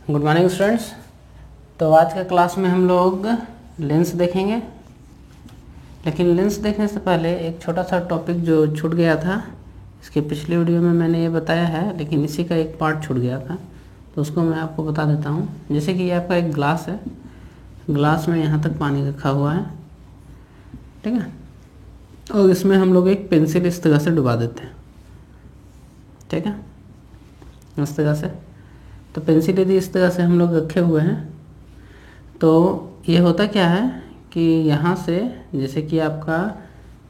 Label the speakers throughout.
Speaker 1: Good morning students. तो आज के क्लास में हम लोग लेंस देखेंगे, लेकिन लेंस देखने से पहले एक छोटा सा टॉपिक जो छूट गया था, इसके पिछले वीडियो में मैंने ये बताया है, लेकिन इसी का एक पार्ट छूट गया था, तो उसको मैं आपको बता देता हूँ। जैसे कि ये आपका एक ग्लास है, ग्लास में यहाँ तक पानी रखा हुआ है, ठीक है, और इसमें हम लोग एक पेंसिल इस तरह से डुबा देते हैं, ठीक है, इस तरह से। तो पेंसिल यदि इस तरह से हम लोग रखे हुए हैं तो ये होता क्या है कि यहाँ से जैसे कि आपका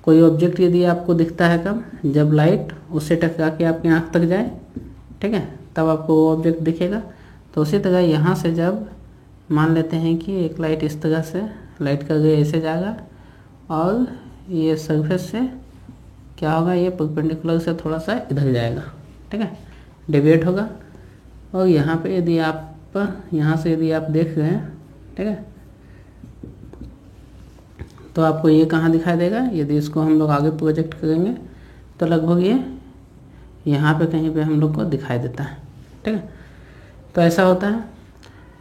Speaker 1: कोई ऑब्जेक्ट यदि आपको दिखता है कब, जब लाइट उससे टकरा के आपकी आँख तक जाए, ठीक है, तब आपको वो ऑब्जेक्ट दिखेगा। तो उसी तरह यहाँ से जब मान लेते हैं कि एक लाइट इस तरह से, लाइट का रे ऐसे जाएगा और ये सरफेस से क्या होगा, ये परपेंडिकुलर से थोड़ा सा इधर जाएगा, ठीक है, डेविएट होगा। और यहाँ पे यदि आप यहाँ से यदि आप देख रहे हैं, ठीक है, तो आपको ये कहाँ दिखाई देगा, यदि इसको हम लोग आगे प्रोजेक्ट करेंगे तो लगभग ये यहाँ पे कहीं पे हम लोग को दिखाई देता है, ठीक है। तो ऐसा होता है।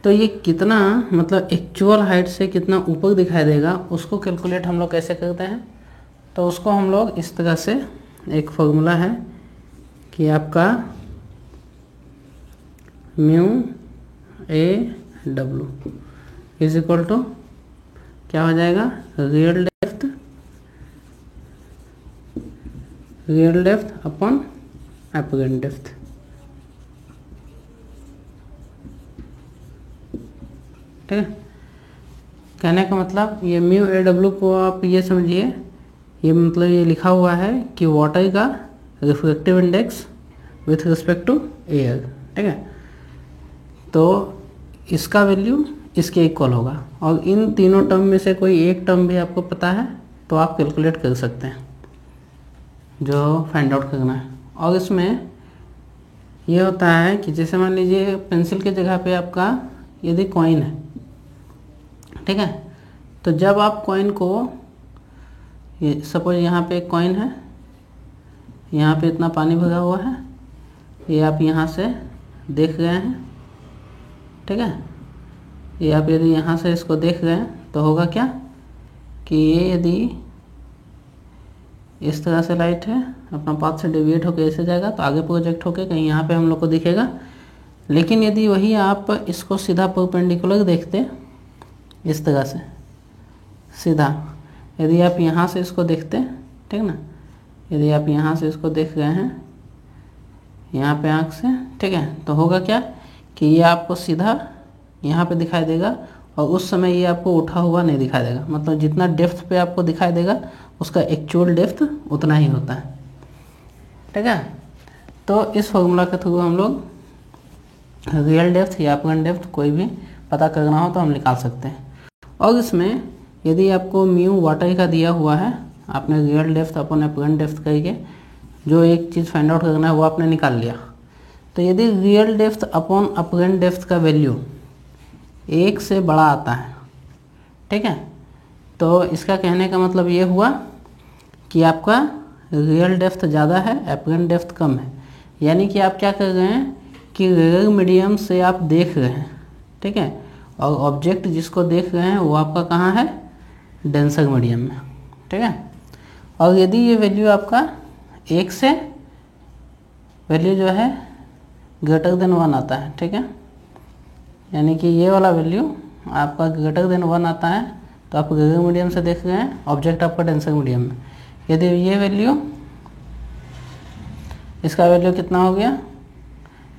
Speaker 1: तो ये कितना मतलब एक्चुअल हाइट से कितना ऊपर दिखाई देगा उसको कैलकुलेट हम लोग कैसे करते हैं, तो उसको हम लोग इस तरह से, एक फॉर्मूला है कि आपका म्यू ए डब्लू इज इक्वल टू क्या हो जाएगा, real depth upon apparent depth, ठीक है। कहने का मतलब ये म्यू ए डब्लू को आप ये समझिए, ये मतलब ये लिखा हुआ है कि वाटर का refractive index with respect to air, ठीक है। तो इसका वैल्यू इसके इक्वल होगा, और इन तीनों टर्म में से कोई एक टर्म भी आपको पता है तो आप कैलकुलेट कर सकते हैं, जो फाइंड आउट करना है। और इसमें ये होता है कि जैसे मान लीजिए पेंसिल के जगह पे आपका यदि कॉइन है, ठीक है, तो जब आप कॉइन को, ये सपोज यहाँ पे एक कॉइन है, यहाँ पे इतना पानी भरा हुआ है, ये आप यहाँ से देख रहे हैं, ठीक है, ये आप यदि यहाँ से इसको देख रहे हैं तो होगा क्या कि ये यदि इस तरह से लाइट है, अपना पाथ से डेविएट होकर ऐसे जाएगा तो आगे प्रोजेक्ट होकर कहीं यहाँ पे हम लोग को दिखेगा। लेकिन यदि वही आप इसको सीधा परपेंडिकुलर देखते, इस तरह से सीधा, यदि आप यहाँ से इसको देखते, ठीक ना, यदि आप यहाँ से इसको देख रहे हैं यहाँ पे आँख से, ठीक है, तो होगा क्या कि ये आपको सीधा यहाँ पे दिखाई देगा, और उस समय ये आपको उठा हुआ नहीं दिखाई देगा। मतलब जितना डेप्थ पे आपको दिखाई देगा उसका एक्चुअल डेप्थ उतना ही होता है, ठीक है। तो इस फॉर्मूला के थ्रू हम लोग रियल डेप्थ या अपरेंट डेप्थ कोई भी पता करना हो तो हम निकाल सकते हैं। और इसमें यदि आपको म्यू वाटर का दिया हुआ है, आपने real depth upon apparent depth करके जो एक चीज़ फाइंड आउट करना है वो आपने निकाल लिया, तो यदि real depth upon apparent depth का वैल्यू 1 से बड़ा आता है, ठीक है, तो इसका कहने का मतलब ये हुआ कि आपका रियल डेप्थ ज़्यादा है, अपरेंट डेप्थ कम है। यानी कि आप क्या कर रहे हैं कि रेयर मीडियम से आप देख रहे हैं, ठीक है, और ऑब्जेक्ट जिसको देख रहे हैं वो आपका कहाँ है, डेंसर मीडियम में, ठीक है। और यदि ये वैल्यू आपका 1 से वैल्यू जो है ग्रेटर देन 1 आता है, ठीक है, यानी कि ये वाला वैल्यू आपका ग्रेटर देन 1 आता है तो आप रेयर मीडियम से देख रहे हैं, ऑब्जेक्ट आपका डेंसर मीडियम में। यदि ये वैल्यू, इसका वैल्यू कितना हो गया,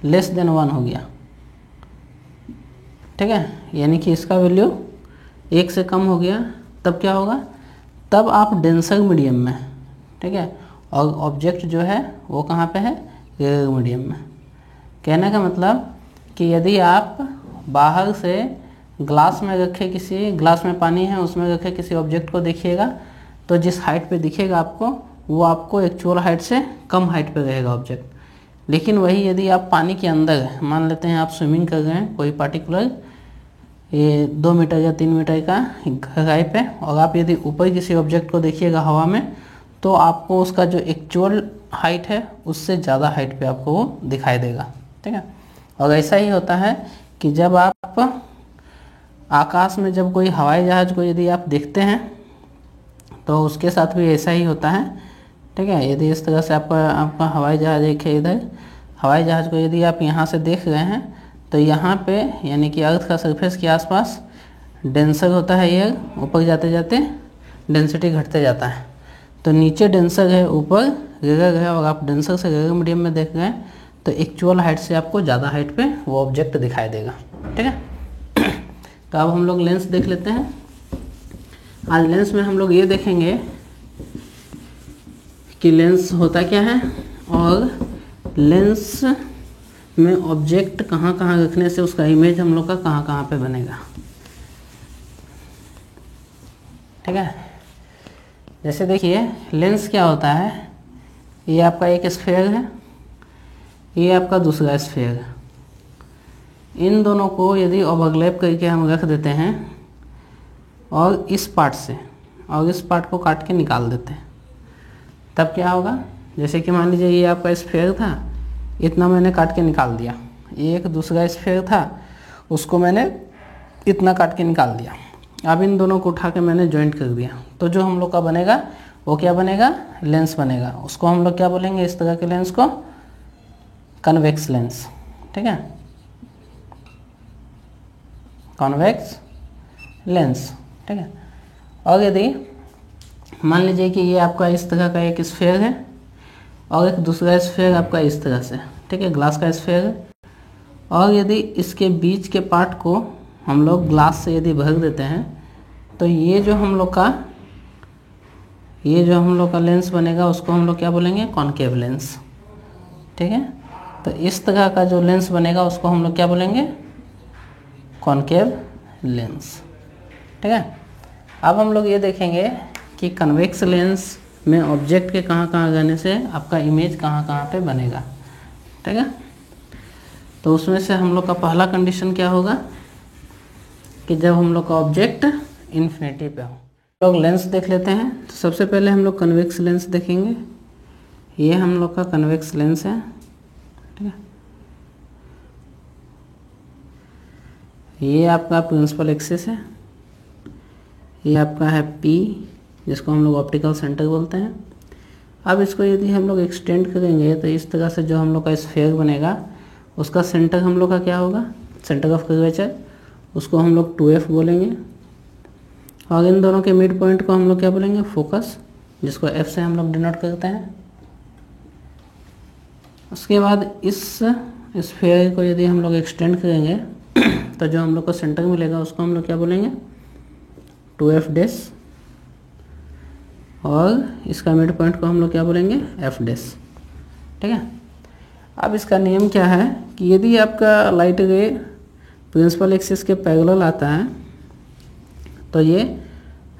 Speaker 1: लेस देन 1 हो गया, ठीक है, यानी कि इसका वैल्यू 1 से कम हो गया, तब क्या होगा, तब आप डेंसर मीडियम में, ठीक है, और ऑब्जेक्ट जो है वो कहाँ पे है, रेयर मीडियम में। कहने का मतलब कि यदि आप बाहर से ग्लास में रखे, किसी ग्लास में पानी है उसमें रखे किसी ऑब्जेक्ट को देखिएगा, तो जिस हाइट पे दिखेगा आपको वो आपको एक्चुअल हाइट से कम हाइट पे रहेगा ऑब्जेक्ट। लेकिन वही यदि आप पानी के अंदर, मान लेते हैं आप स्विमिंग कर रहे हैं कोई पार्टिकुलर ये 2 मीटर या 3 मीटर का गहराई पे, और आप यदि ऊपर किसी ऑब्जेक्ट को देखिएगा हवा में, तो आपको उसका जो एक्चुअल हाइट है उससे ज़्यादा हाइट पे आपको वो दिखाई देगा, ठीक है। और ऐसा ही होता है कि जब आप आकाश में जब कोई हवाई जहाज़ को यदि आप देखते हैं तो उसके साथ भी ऐसा ही होता है। ठीक है, यदि इस तरह से आपका हवाई जहाज़ एक है, इधर हवाई जहाज़ को यदि आप यहाँ से देख रहे हैं तो यहाँ पे यानी कि अर्थ का सरफेस के आसपास डेंसर होता है एयर, ऊपर जाते जाते डेंसिटी घटते जाता है। तो नीचे डेंसर है, ऊपर रेयर है, और आप डेंसर से रेयर मीडियम में देख रहे हैं तो एक्चुअल हाइट से आपको ज़्यादा हाइट पे वो ऑब्जेक्ट दिखाई देगा। ठीक है, तो अब हम लोग लेंस देख लेते हैं। आज लेंस में हम लोग ये देखेंगे कि लेंस होता क्या है और लेंस में ऑब्जेक्ट कहाँ कहाँ रखने से उसका इमेज हम लोग का कहाँ कहाँ पे बनेगा। ठीक है, जैसे देखिए लेंस क्या होता है, ये आपका एक स्फीयर है, ये आपका दूसरा स्फीयर है। इन दोनों को यदि ओवरलैप करके हम रख देते हैं और इस पार्ट से और इस पार्ट को काट के निकाल देते हैं, तब क्या होगा, जैसे कि मान लीजिए ये आपका स्फीयर था, इतना मैंने काट के निकाल दिया, एक दूसरा स्फीयर था उसको मैंने इतना काट के निकाल दिया, अब इन दोनों को उठा के मैंने जॉइंट कर दिया, तो जो हम लोग का बनेगा वो क्या बनेगा, लेंस बनेगा। उसको हम लोग क्या बोलेंगे, इस तरह के लेंस को कन्वेक्स लेंस। ठीक है, कॉन्वेक्स लेंस। ठीक है, और यदि मान लीजिए कि ये आपका इस तरह का एक स्फीयर है और एक दूसरा स्फीयर आपका इस तरह से, ठीक है, ग्लास का स्फीयर है, और यदि इसके बीच के पार्ट को हम लोग ग्लास से यदि भर देते हैं तो ये जो हम लोग का लेंस बनेगा उसको हम लोग क्या बोलेंगे, कॉनकेव लेंस। ठीक है, तो इस तरह का जो लेंस बनेगा उसको हम लोग क्या बोलेंगे, कॉनकेव लेंस। ठीक है, अब हम लोग ये देखेंगे कि कन्वेक्स लेंस में ऑब्जेक्ट के कहाँ कहाँ रहने से आपका इमेज कहाँ कहाँ पे बनेगा। ठीक है, तो उसमें से हम लोग का पहला कंडीशन क्या होगा कि जब हम लोग का ऑब्जेक्ट इन्फिनिटी पे हो। लोग लेंस देख लेते हैं, तो सबसे पहले हम लोग कन्वेक्स लेंस देखेंगे। ये हम लोग का कन्वेक्स लेंस है। ठीक है, ये आपका प्रिंसिपल एक्सिस है, ये आपका है P जिसको हम लोग ऑप्टिकल सेंटर बोलते हैं। अब इसको यदि हम लोग एक्सटेंड करेंगे तो इस तरह से जो हम लोग का स्फीयर बनेगा उसका सेंटर हम लोग का क्या होगा, सेंटर ऑफ कर्वेचर, उसको हम लोग 2F बोलेंगे, और इन दोनों के मिड पॉइंट को हम लोग क्या बोलेंगे, फोकस, जिसको F से हम लोग डिनोट करते हैं। उसके बाद इस स्फीयर को यदि हम लोग एक्सटेंड करेंगे तो जो हम लोग को सेंटर मिलेगा उसको हम लोग क्या बोलेंगे, 2F डैश, और इसका मिड पॉइंट को हम लोग क्या बोलेंगे, F डैश। ठीक है, अब इसका नियम क्या है कि यदि आपका लाइट रे प्रिंसिपल एक्सिस के पैरेलल आता है तो ये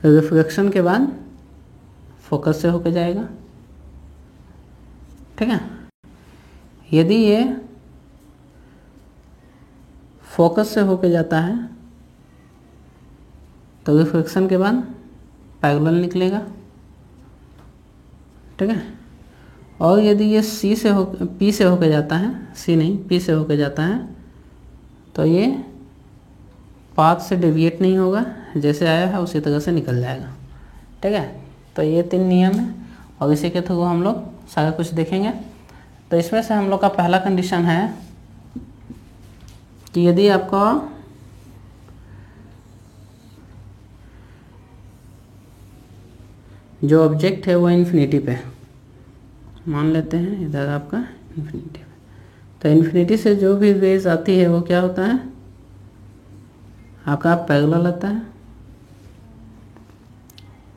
Speaker 1: रिफ्रैक्शन के बाद फोकस से होके जाएगा। ठीक है, यदि ये फोकस से होके जाता है तो रिफ्रैक्शन के बाद पैरेलल निकलेगा। ठीक है, और यदि ये P से होके जाता है, C नहीं P से होके जाता है, तो ये पाथ से डेविएट नहीं होगा, जैसे आया है उसी तरह से निकल जाएगा। ठीक है, तो ये 3 नियम है और इसी के थ्रू हम लोग सारा कुछ देखेंगे। तो इसमें से हम लोग का पहला कंडीशन है कि यदि आपका जो ऑब्जेक्ट है वो इन्फिनिटी पे, मान लेते हैं इधर आपका इन्फिनिटी पे, तो इन्फिनिटी से जो भी रेज आती है वो क्या होता है, आपका पैरेलल आता है,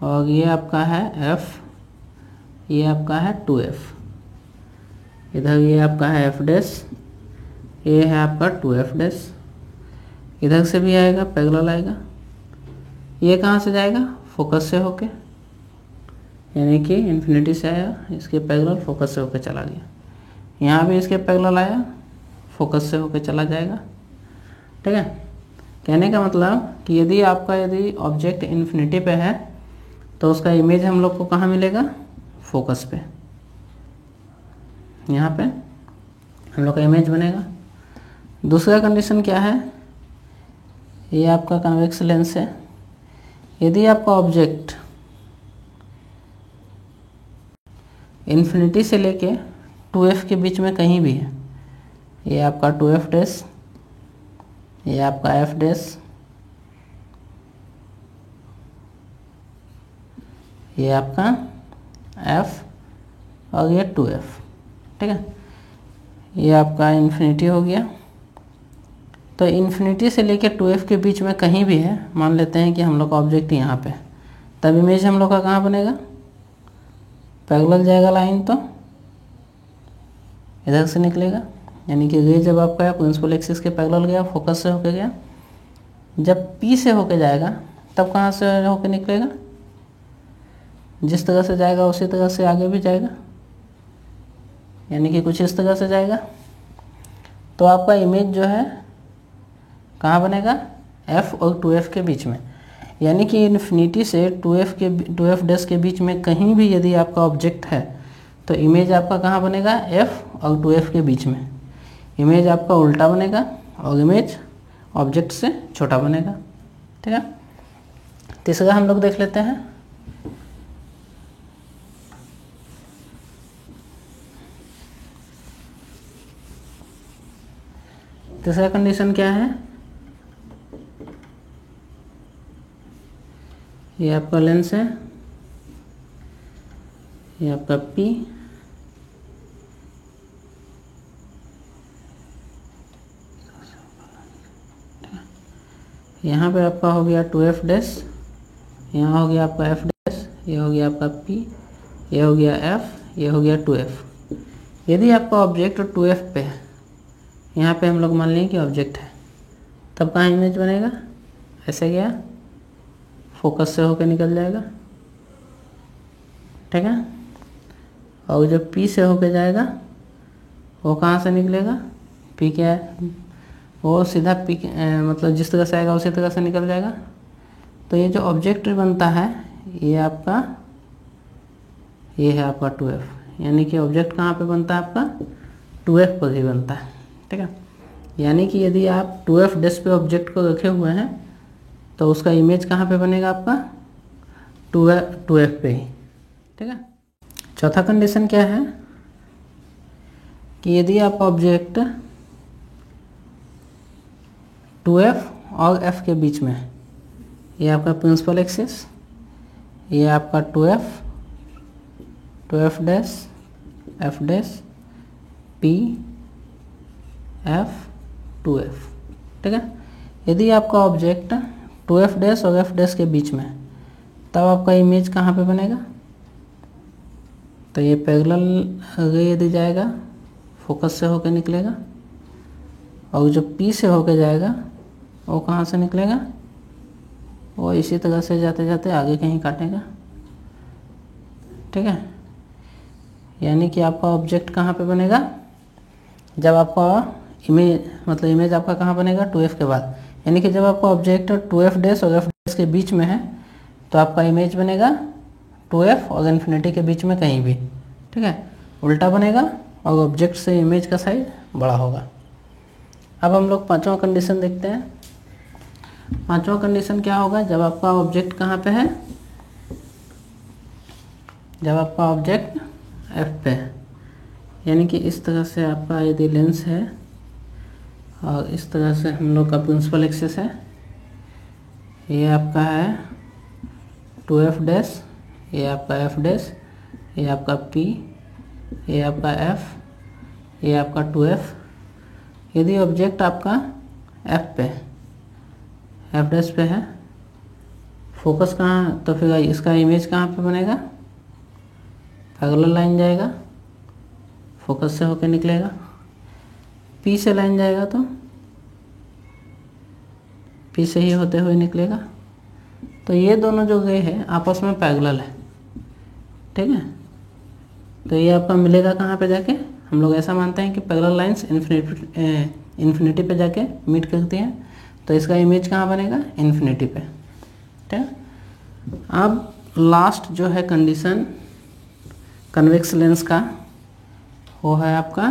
Speaker 1: और ये आपका है F, ये आपका है 2F, इधर ये आपका है F डैश, ये है आपका 2F डैश, इधर से भी आएगा पैरेलल आएगा, ये कहाँ से जाएगा, फोकस से होके, यानी कि इन्फिनिटी से आया, इसके पैरेलल फोकस से होके चला गया, यहाँ भी इसके पैरेलल आया, फोकस से होके चला जाएगा। ठीक है, कहने का मतलब कि यदि ऑब्जेक्ट इन्फिनिटी पे है तो उसका इमेज हम लोग को कहाँ मिलेगा, फोकस पे, यहाँ पे हम लोग का इमेज बनेगा। दूसरा कंडीशन क्या है ये आपका कन्वेक्स लेंस है। यदि आपका ऑब्जेक्ट इन्फिनिटी से लेके 2f के बीच में कहीं भी है, ये आपका 2f डैश, ये आपका f डैश, ये आपका f और ये 2f, ठीक है। ये आपका इन्फिनिटी हो गया। तो इन्फिनिटी से लेकर 2f के बीच में कहीं भी है, मान लेते हैं कि हम लोग का ऑब्जेक्ट यहाँ पे, तब इमेज हम लोग का कहाँ बनेगा, पैरेलल जाएगा लाइन, तो इधर से निकलेगा। यानी कि रे जब आपका प्रिंसिपल एक्सिस के पैरेलल गया, फोकस से होके गया, जब P से होके जाएगा तब कहाँ से होके निकलेगा, जिस तरह से जाएगा उसी तरह से आगे भी जाएगा, यानी कि कुछ इस तरह से जाएगा। तो आपका इमेज जो है कहाँ बनेगा, f और 2f के बीच में। यानी कि इन्फिनिटी से 2f डैश के बीच में कहीं भी यदि आपका ऑब्जेक्ट है तो इमेज आपका कहाँ बनेगा, f और 2f के बीच में। इमेज आपका उल्टा बनेगा और इमेज ऑब्जेक्ट से छोटा बनेगा, ठीक है। तीसरा हम लोग देख लेते हैं। तीसरा कंडीशन क्या है, ये आपका लेंस है, ये आपका P, यहाँ पे आपका हो गया 2f डैश, यहाँ हो गया आपका f डैश, ये हो गया आपका P, ये हो गया f, ये हो गया 2f। यदि आपका ऑब्जेक्ट 2f पे है, यहाँ पे हम लोग मान लें कि ऑब्जेक्ट है, तब कहाँ इमेज बनेगा, ऐसे गया, फोकस से होकर निकल जाएगा, ठीक है। और जो P से होकर जाएगा वो कहाँ से निकलेगा, P क्या है, वो सीधा P मतलब जिस तरह से आएगा उसी तरह से निकल जाएगा। तो ये जो ऑब्जेक्ट बनता है ये आपका, ये है आपका 2f, यानी कि ऑब्जेक्ट कहाँ पे बनता है आपका, 2f पर ही बनता है, ठीक है। यानी कि यदि आप 2f डैश पे ऑब्जेक्ट को रखे हुए हैं तो उसका इमेज कहाँ पे बनेगा आपका, 2f पे ही, ठीक है। चौथा कंडीशन क्या है कि यदि आप ऑब्जेक्ट 2f और f के बीच में है, ये आपका प्रिंसिपल एक्सिस, ये आपका 2f dash, f dash, P, f, 2f, ठीक है। यदि आपका ऑब्जेक्ट 2f डैश और f डैश के बीच में है तब आपका इमेज कहाँ पे बनेगा, तो ये पैरेलल रे यदि जाएगा फोकस से होकर निकलेगा, और जो P से होकर जाएगा वो कहाँ से निकलेगा, वो इसी तरह से जाते जाते आगे कहीं काटेगा, ठीक है। यानी कि आपका ऑब्जेक्ट कहाँ पे बनेगा, जब आपका इमेज मतलब इमेज आपका कहाँ बनेगा, 2f के बाद। यानी कि जब आपका ऑब्जेक्ट 2f डैश और f डैश के बीच में है तो आपका इमेज बनेगा 2f और इन्फिनिटी के बीच में कहीं भी, ठीक है, उल्टा बनेगा और ऑब्जेक्ट से इमेज का साइज बड़ा होगा। अब हम लोग पांचवा कंडीशन देखते हैं। पांचवा कंडीशन क्या होगा, जब आपका ऑब्जेक्ट कहाँ पे है, जब आपका ऑब्जेक्ट f पे है, यानी कि इस तरह से आपका यदि लेंस है और इस तरह से हम लोग का प्रिंसिपल एक्सिस है, ये आपका है 2f डैश, ये आपका f डैश, ये आपका P, ये आपका f, ये आपका 2f। यदि ऑब्जेक्ट आपका f पे है, f डैश पे है, फोकस कहाँ, तो फिर इसका इमेज कहाँ पे बनेगा, पैरेलल लाइन जाएगा, फोकस से होकर निकलेगा, P से लाइन जाएगा तो P से ही होते हुए निकलेगा। तो ये दोनों जो रे है आपस में पैरेलल है, ठीक है। तो ये आपका मिलेगा कहाँ पे जाके, हम लोग ऐसा मानते हैं कि पैरेलल लाइंस इन्फिनिटी पे जाके मीट करती हैं, तो इसका इमेज कहाँ बनेगा, इन्फिनिटी पे, ठीक है। अब लास्ट जो है कंडीशन कन्वेक्स लेंस का, वो है आपका,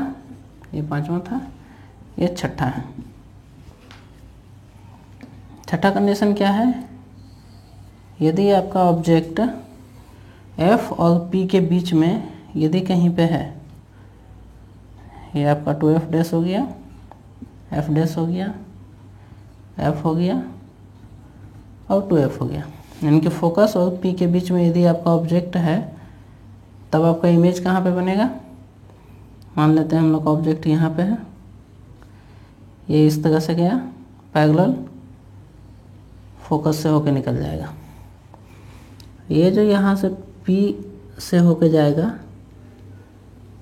Speaker 1: ये पांचवा था, ये छठा है। छठा कंडीशन क्या है, यदि आपका ऑब्जेक्ट f और p के बीच में यदि कहीं पे है, ये आपका 2f डैश हो गया, f डैश हो गया, f हो गया और 2f हो गया, यानी कि फोकस और p के बीच में यदि आपका ऑब्जेक्ट है, तब आपका इमेज कहाँ पे बनेगा। मान लेते हैं हम लोग का ऑब्जेक्ट यहाँ पे है, ये इस तरह से गया पैरेलल, फोकस से होके निकल जाएगा। ये जो यहाँ से P से होके जाएगा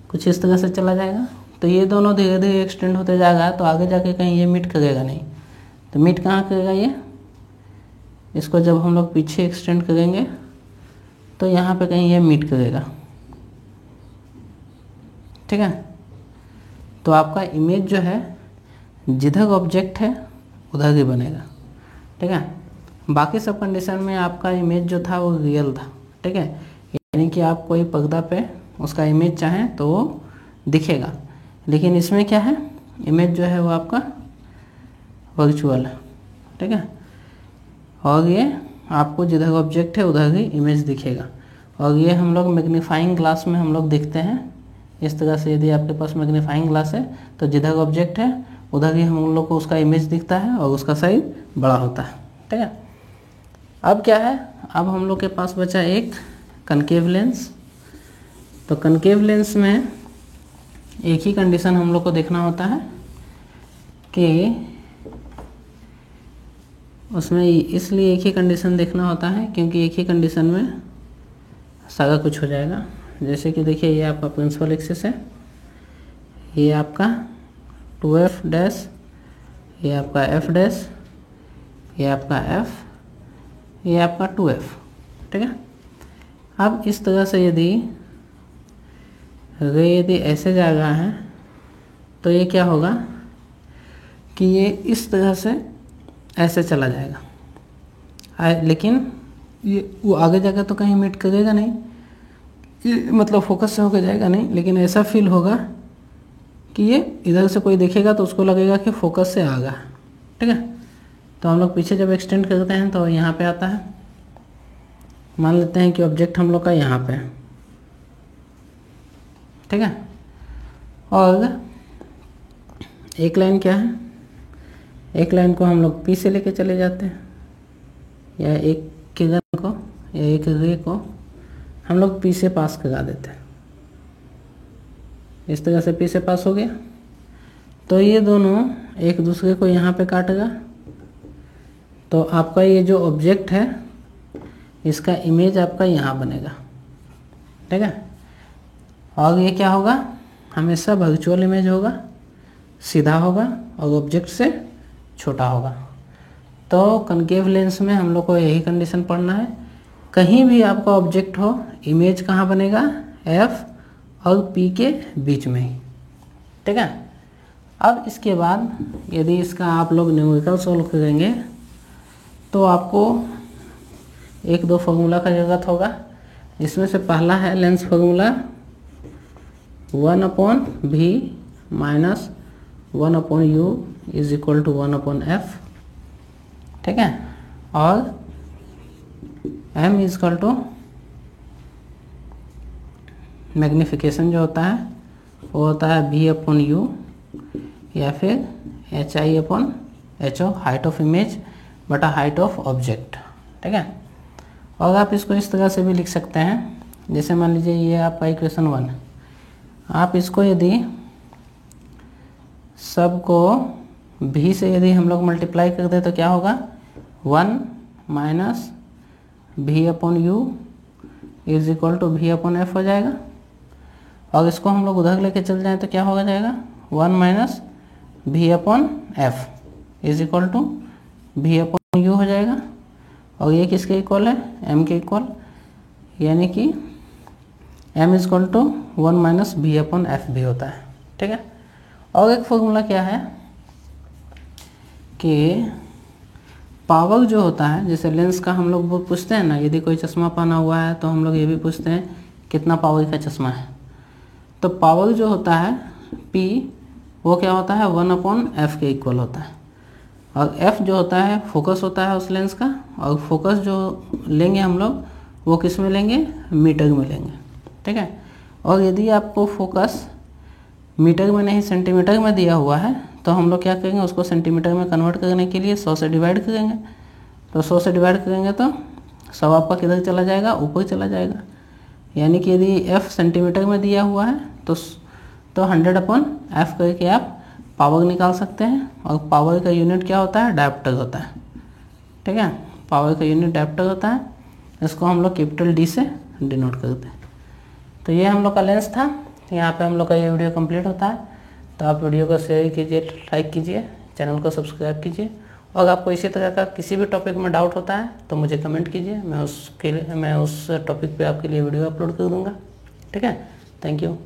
Speaker 1: कुछ इस तरह से चला जाएगा, तो ये दोनों धीरे धीरे एक्सटेंड होते जाएगा, तो आगे जाके कहीं ये मीट करेगा नहीं। तो मीट कहाँ करेगा ये, इसको जब हम लोग पीछे एक्सटेंड करेंगे तो यहाँ पे कहीं ये मीट करेगा, ठीक है। तो आपका इमेज जो है जिधर ऑब्जेक्ट है उधर ही बनेगा, ठीक है। बाकी सब कंडीशन में आपका इमेज जो था वो रियल था, ठीक है, यानी कि आप कोई पर्दा पे उसका इमेज चाहें तो वो दिखेगा। लेकिन इसमें क्या है, इमेज जो है वो आपका वर्चुअल है, ठीक है, और ये आपको जिधर ऑब्जेक्ट है उधर ही इमेज दिखेगा। और ये हम लोग मैग्नीफाइंग ग्लास में हम लोग देखते हैं इस तरह से, यदि आपके पास मैग्नीफाइंग ग्लास है तो जिधर ऑब्जेक्ट है उधर ही हम लोग को उसका इमेज दिखता है और उसका साइज बड़ा होता है, ठीक है। अब क्या है, अब हम लोग के पास बचा एक कनकेव लेंस। तो कनकेव लेंस में एक ही कंडीशन हम लोग को देखना होता है कि उसमें इसलिए एक ही कंडीशन देखना होता है क्योंकि एक ही कंडीशन में सारा कुछ हो जाएगा। जैसे कि देखिए, ये आपका प्रिंसिपल एक्सिस है, ये आपका 2f डैश, ये आपका f डैश, ये आपका f, ये आपका 2f, ठीक है। अब इस तरह से यदि ऐसे जा रहा है तो ये क्या होगा कि ये इस तरह से ऐसे चला जाएगा, लेकिन ये वो आगे जाकर तो कहीं मीट करेगा नहीं, ये मतलब फोकस से होकर जाएगा नहीं, लेकिन ऐसा फील होगा कि ये इधर से कोई देखेगा तो उसको लगेगा कि फोकस से आ गया, ठीक है। तो हम लोग पीछे जब एक्सटेंड करते हैं तो यहाँ पे आता है, मान लेते हैं कि ऑब्जेक्ट हम लोग का यहाँ पे है, ठीक है। और एक लाइन क्या है, एक लाइन को हम लोग P से लेके चले जाते हैं, या एक किरण को या एक रे को हम लोग P से पास करा देते हैं। इस तरह से P से पास हो गया तो ये दोनों एक दूसरे को यहाँ पे काटेगा, तो आपका ये जो ऑब्जेक्ट है इसका इमेज आपका यहाँ बनेगा, ठीक है। और ये क्या होगा, हमेशा वर्चुअल इमेज होगा, सीधा होगा और ऑब्जेक्ट से छोटा होगा। तो कनकेव लेंस में हम लोग को यही कंडीशन पढ़ना है, कहीं भी आपका ऑब्जेक्ट हो इमेज कहाँ बनेगा, f और p के बीच में ही, ठीक है। अब इसके बाद यदि इसका आप लोग न्यूमेरिकल सॉल्व करेंगे तो आपको एक दो फार्मूला का ज़रूरत होगा। इसमें से पहला है lens formula 1/v minus 1/u is equal to 1/f, ठीक है। और m is equal to magnification जो होता है वो होता है v/u या फिर hi/ho, हाइट ऑफ इमेज बटा हाइट ऑफ ऑब्जेक्ट, ठीक है। और आप इसको इस तरह से भी लिख सकते हैं, जैसे मान लीजिए ये आपका इक्वेशन 1, आप इसको यदि सबको v से यदि हम लोग मल्टीप्लाई कर दे तो क्या होगा, 1 minus v/u is equal to v/f हो जाएगा। और इसको हम लोग उधर लेके चल जाएं तो क्या होगा जाएगा, 1 माइनस v/f is equal to v/u हो जाएगा। और ये किसके इक्वल है, m के इक्वल, यानी कि m इज इक्वल टू 1 माइनस v/f भी होता है, ठीक है। और एक फॉर्मूला क्या है कि पावर जो होता है, जैसे लेंस का हम लोग वो पूछते हैं ना, यदि कोई चश्मा पहना हुआ है तो हम लोग ये भी पूछते हैं कितना पावर का चश्मा है। तो पावर जो होता है P वो क्या होता है 1/f के इक्वल होता है। और एफ जो होता है फोकस होता है उस लेंस का, और फोकस जो लेंगे हम लोग वो किस में लेंगे, मीटर में लेंगे, ठीक है। और यदि आपको फोकस मीटर में नहीं सेंटीमीटर में दिया हुआ है तो हम लोग क्या करेंगे, उसको सेंटीमीटर में कन्वर्ट करने के लिए 100 से डिवाइड करेंगे। तो 100 से डिवाइड करेंगे तो 100 आपका किधर चला जाएगा, ऊपर चला जाएगा। यानी कि यदि एफ सेंटीमीटर में दिया हुआ है तो 100/f करके आप पावर निकाल सकते हैं। और पावर का यूनिट क्या होता है, डायोप्टर होता है, ठीक है। पावर का यूनिट डायोप्टर होता है, इसको हम लोग कैपिटल डी से डिनोट करते हैं। तो ये हम लोग का लेंस था। यहाँ पे हम लोग का ये वीडियो कंप्लीट होता है। तो आप वीडियो को शेयर कीजिए, लाइक कीजिए, चैनल को सब्सक्राइब कीजिए। और आपको इसी तरह का किसी भी टॉपिक में डाउट होता है तो मुझे कमेंट कीजिए, मैं उस टॉपिक पे आपके लिए वीडियो अपलोड कर दूँगा, ठीक है। Thank you.